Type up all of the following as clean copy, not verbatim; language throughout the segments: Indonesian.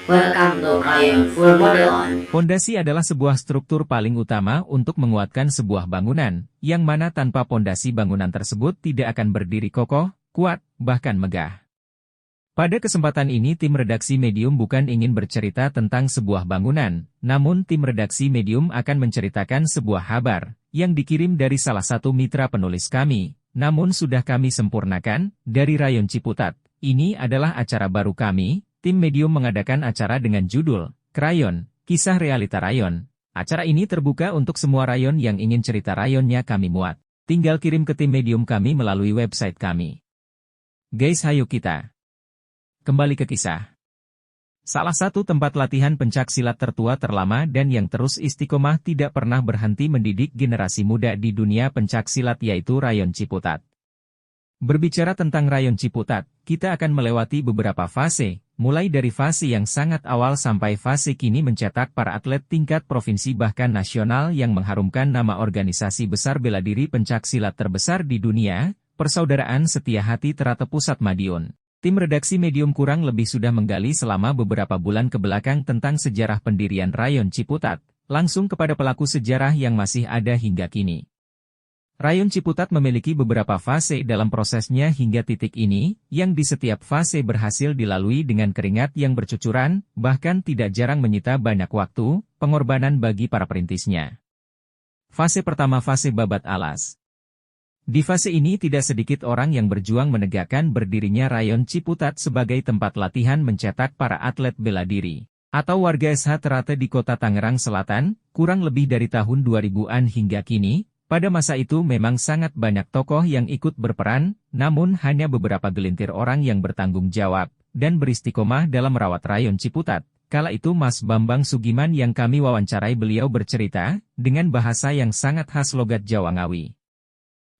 Welcome to Rayon Full Modelon. Pondasi adalah sebuah struktur paling utama untuk menguatkan sebuah bangunan, yang mana tanpa pondasi bangunan tersebut tidak akan berdiri kokoh, kuat, bahkan megah. Pada kesempatan ini tim redaksi Medium bukan ingin bercerita tentang sebuah bangunan, namun tim redaksi Medium akan menceritakan sebuah kabar, yang dikirim dari salah satu mitra penulis kami, namun sudah kami sempurnakan, dari Rayon Ciputat. Ini adalah acara baru kami. Tim Medium mengadakan acara dengan judul, Krayon, Kisah Realita Rayon. Acara ini terbuka untuk semua rayon yang ingin cerita rayonnya kami muat. Tinggal kirim ke tim Medium kami melalui website kami. Guys, hayo kita kembali ke kisah. Salah satu tempat latihan pencak silat tertua terlama dan yang terus istiqomah tidak pernah berhenti mendidik generasi muda di dunia pencak silat yaitu Rayon Ciputat. Berbicara tentang Rayon Ciputat, kita akan melewati beberapa fase, mulai dari fase yang sangat awal sampai fase kini mencetak para atlet tingkat provinsi bahkan nasional yang mengharumkan nama organisasi besar bela diri pencak silat terbesar di dunia, Persaudaraan Setia Hati Terate Pusat Madiun. Tim redaksi Medium kurang lebih sudah menggali selama beberapa bulan kebelakang tentang sejarah pendirian Rayon Ciputat, langsung kepada pelaku sejarah yang masih ada hingga kini. Rayon Ciputat memiliki beberapa fase dalam prosesnya hingga titik ini, yang di setiap fase berhasil dilalui dengan keringat yang bercucuran, bahkan tidak jarang menyita banyak waktu, pengorbanan bagi para perintisnya. Fase pertama, fase babat alas. Di fase ini tidak sedikit orang yang berjuang menegakkan berdirinya Rayon Ciputat sebagai tempat latihan mencetak para atlet bela diri, atau warga SH Terate di kota Tangerang Selatan, kurang lebih dari tahun 2000-an hingga kini. Pada masa itu memang sangat banyak tokoh yang ikut berperan, namun hanya beberapa gelintir orang yang bertanggung jawab, dan beristiqomah dalam merawat Rayon Ciputat. Kala itu Mas Bambang Sugiman yang kami wawancarai beliau bercerita, dengan bahasa yang sangat khas logat Jawa Ngawi.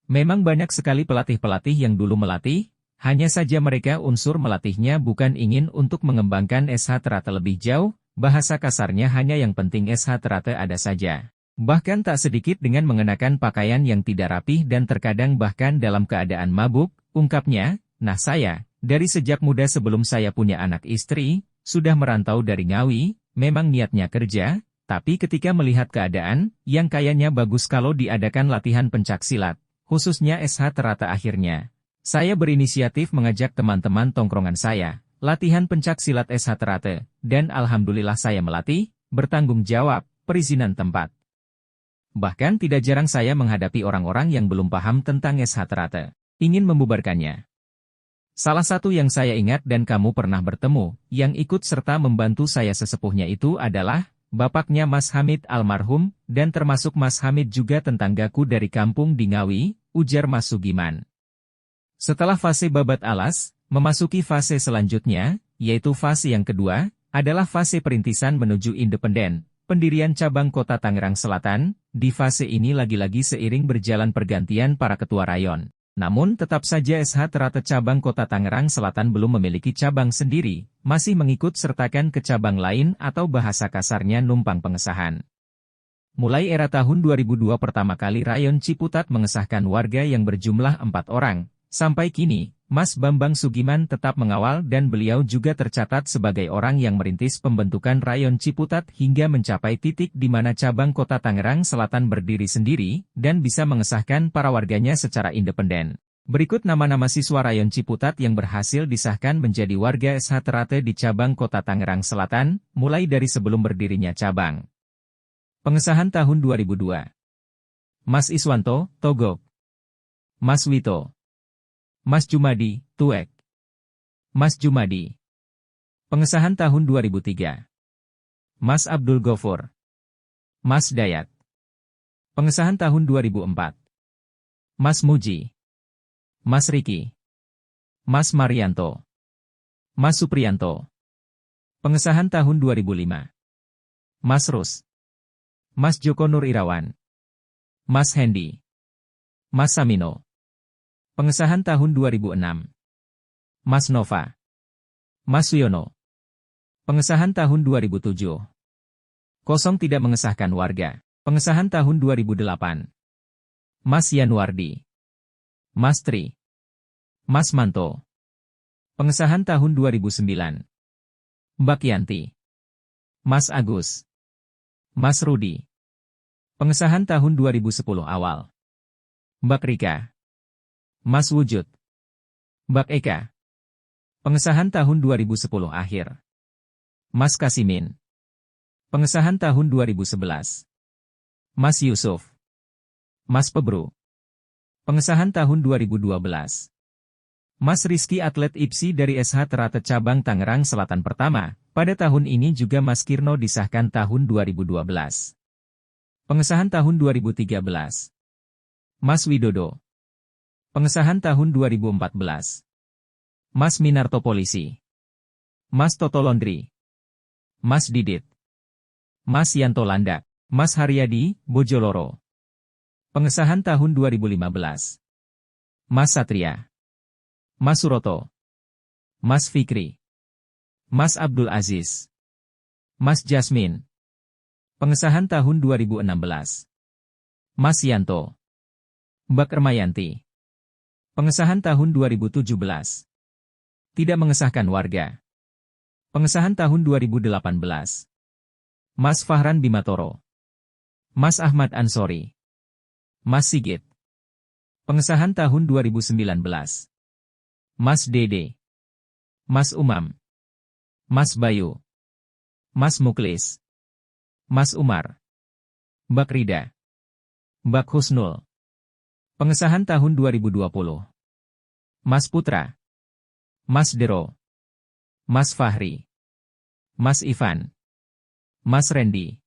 Memang banyak sekali pelatih-pelatih yang dulu melatih, hanya saja mereka unsur melatihnya bukan ingin untuk mengembangkan SH Terate lebih jauh, bahasa kasarnya hanya yang penting SH Terate ada saja. Bahkan tak sedikit dengan mengenakan pakaian yang tidak rapih dan terkadang bahkan dalam keadaan mabuk, ungkapnya, nah saya, dari sejak muda sebelum saya punya anak istri, sudah merantau dari Ngawi, memang niatnya kerja, tapi ketika melihat keadaan, yang kayaknya bagus kalau diadakan latihan pencak silat, khususnya SH Terate akhirnya. Saya berinisiatif mengajak teman-teman tongkrongan saya, latihan pencak silat SH Terate, dan alhamdulillah saya melatih, bertanggung jawab, perizinan tempat. Bahkan tidak jarang saya menghadapi orang-orang yang belum paham tentang SH Terate, ingin membubarkannya. Salah satu yang saya ingat dan kamu pernah bertemu, yang ikut serta membantu saya sesepuhnya itu adalah, bapaknya Mas Hamid almarhum, dan termasuk Mas Hamid juga tetanggaku dari kampung di Ngawi, ujar Mas Sugiman. Setelah fase babat alas, memasuki fase selanjutnya, yaitu fase yang kedua, adalah fase perintisan menuju independen. Pendirian cabang kota Tangerang Selatan, di fase ini lagi-lagi seiring berjalan pergantian para ketua rayon. Namun tetap saja SH Terate cabang kota Tangerang Selatan belum memiliki cabang sendiri, masih mengikut sertakan ke cabang lain atau bahasa kasarnya numpang pengesahan. Mulai era tahun 2002 pertama kali Rayon Ciputat mengesahkan warga yang berjumlah 4 orang, sampai kini, Mas Bambang Sugiman tetap mengawal dan beliau juga tercatat sebagai orang yang merintis pembentukan Rayon Ciputat hingga mencapai titik di mana cabang kota Tangerang Selatan berdiri sendiri dan bisa mengesahkan para warganya secara independen. Berikut nama-nama siswa Rayon Ciputat yang berhasil disahkan menjadi warga SH Terate di cabang kota Tangerang Selatan, mulai dari sebelum berdirinya cabang. Pengesahan tahun 2002. Mas Iswanto, Togok. Mas Wito. Mas Jumadi, Tuek. Mas Jumadi. Pengesahan tahun 2003. Mas Abdul Gofur. Mas Dayat. Pengesahan tahun 2004. Mas Muji. Mas Riki. Mas Marianto. Mas Supriyanto. Pengesahan tahun 2005. Mas Rus. Mas Joko Nur Irawan. Mas Hendi. Mas Samino. Pengesahan tahun 2006. Mas Nova. Mas Suyono. Pengesahan tahun 2007. Kosong tidak mengesahkan warga. Pengesahan tahun 2008. Mas Yanuardi. Mas Tri. Mas Manto. Pengesahan tahun 2009. Mbak Yanti. Mas Agus. Mas Rudi. Pengesahan tahun 2010 awal. Mbak Rika. Mas Wujud. Mbak Eka. Pengesahan tahun 2010 akhir. Mas Kasimin. Pengesahan tahun 2011. Mas Yusuf. Mas Pebru. Pengesahan tahun 2012. Mas Rizky atlet IPSI dari SH Ternate Cabang Tangerang Selatan pertama, pada tahun ini juga Mas Kirno disahkan tahun 2012. Pengesahan tahun 2013. Mas Widodo. Pengesahan tahun 2014. Mas Minarto Polisi. Mas Toto Laundry. Mas Didit. Mas Yanto Landak. Mas Haryadi, Bojoloro. Pengesahan tahun 2015. Mas Satria. Mas Suroto. Mas Fikri. Mas Abdul Aziz. Mas Jasmine. Pengesahan tahun 2016. Mas Yanto. Mbak Ermayanti. Pengesahan tahun 2017. Tidak mengesahkan warga. Pengesahan tahun 2018. Mas Fahran Bimatoro. Mas Ahmad Ansori. Mas Sigit. Pengesahan tahun 2019. Mas Dede. Mas Umam. Mas Bayu. Mas Muklis. Mas Umar. Mbak Rida. Mbak Husnul. Pengesahan tahun 2020. Mas Putra. Mas Dero. Mas Fahri. Mas Ivan. Mas Randy.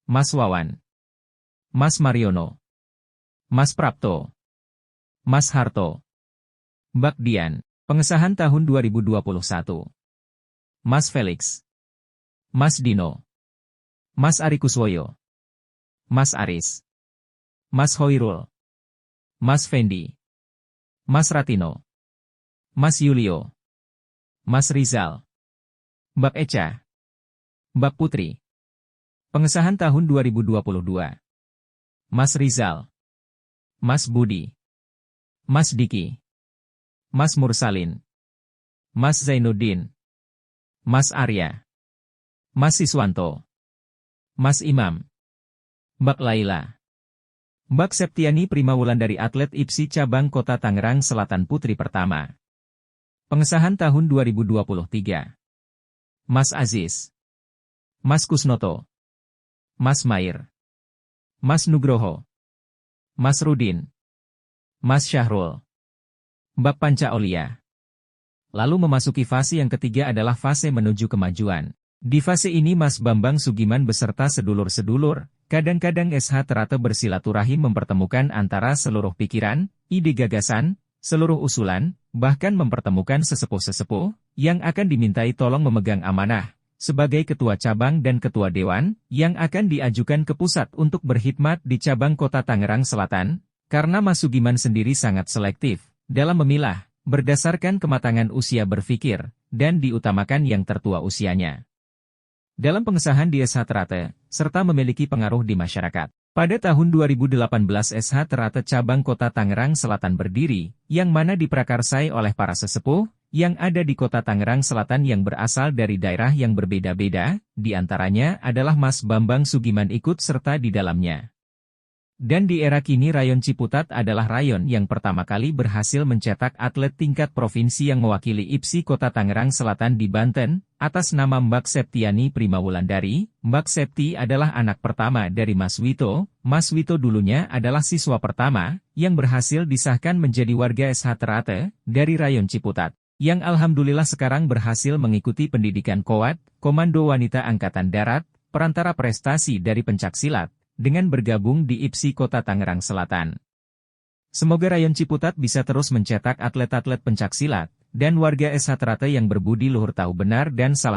Mas Wawan. Mas Mariono. Mas Prapto. Mas Harto. Mbak Dian. Pengesahan tahun 2021. Mas Felix. Mas Dino. Mas Ari Kuswoyo. Mas Aris. Mas Hoirul. Mas Fendi. Mas Ratino. Mas Yulio. Mas Rizal. Mbak Eca. Mbak Putri. Pengesahan tahun 2022. Mas Rizal. Mas Budi. Mas Diki. Mas Mursalin. Mas Zainuddin. Mas Arya. Mas Siswanto. Mas Imam. Mbak Laila. Mbak Septiani Primawulandari atlet IPSI Cabang Kota Tangerang Selatan Putri Pertama. Pengesahan tahun 2023. Mas Aziz. Mas Kusnoto. Mas Mair. Mas Nugroho. Mas Rudin. Mas Syahrul. Mbak Panca Olia. Lalu memasuki fase yang ketiga adalah fase menuju kemajuan. Di fase ini Mas Bambang Sugiman beserta sedulur-sedulur, kadang-kadang SH Ternate bersilaturahim mempertemukan antara seluruh pikiran, ide gagasan, seluruh usulan, bahkan mempertemukan sesepuh-sesepuh, yang akan dimintai tolong memegang amanah, sebagai ketua cabang dan ketua dewan, yang akan diajukan ke pusat untuk berkhidmat di cabang Kota Tangerang Selatan, karena Mas Sugiman sendiri sangat selektif dalam memilah, berdasarkan kematangan usia berpikir, dan diutamakan yang tertua usianya. Dalam pengesahan di SH Ternate, serta memiliki pengaruh di masyarakat. Pada tahun 2018 SH Ternate Cabang Kota Tangerang Selatan berdiri, yang mana diprakarsai oleh para sesepuh, yang ada di Kota Tangerang Selatan yang berasal dari daerah yang berbeda-beda, di antaranya adalah Mas Bambang Sugiman ikut serta di dalamnya. Dan di era kini Rayon Ciputat adalah rayon yang pertama kali berhasil mencetak atlet tingkat provinsi yang mewakili IPSI Kota Tangerang Selatan di Banten, atas nama Mbak Septiani Primawulandari. Mbak Septi adalah anak pertama dari Mas Wito. Mas Wito dulunya adalah siswa pertama, yang berhasil disahkan menjadi warga SH Ternate, dari Rayon Ciputat, yang alhamdulillah sekarang berhasil mengikuti pendidikan KOAT, Komando Wanita Angkatan Darat, perantara prestasi dari pencaksilat, dengan bergabung di IPSI Kota Tangerang Selatan. Semoga Rayon Ciputat bisa terus mencetak atlet-atlet pencaksilat, dan warga SH Ternate yang berbudi luhur tahu benar dan salah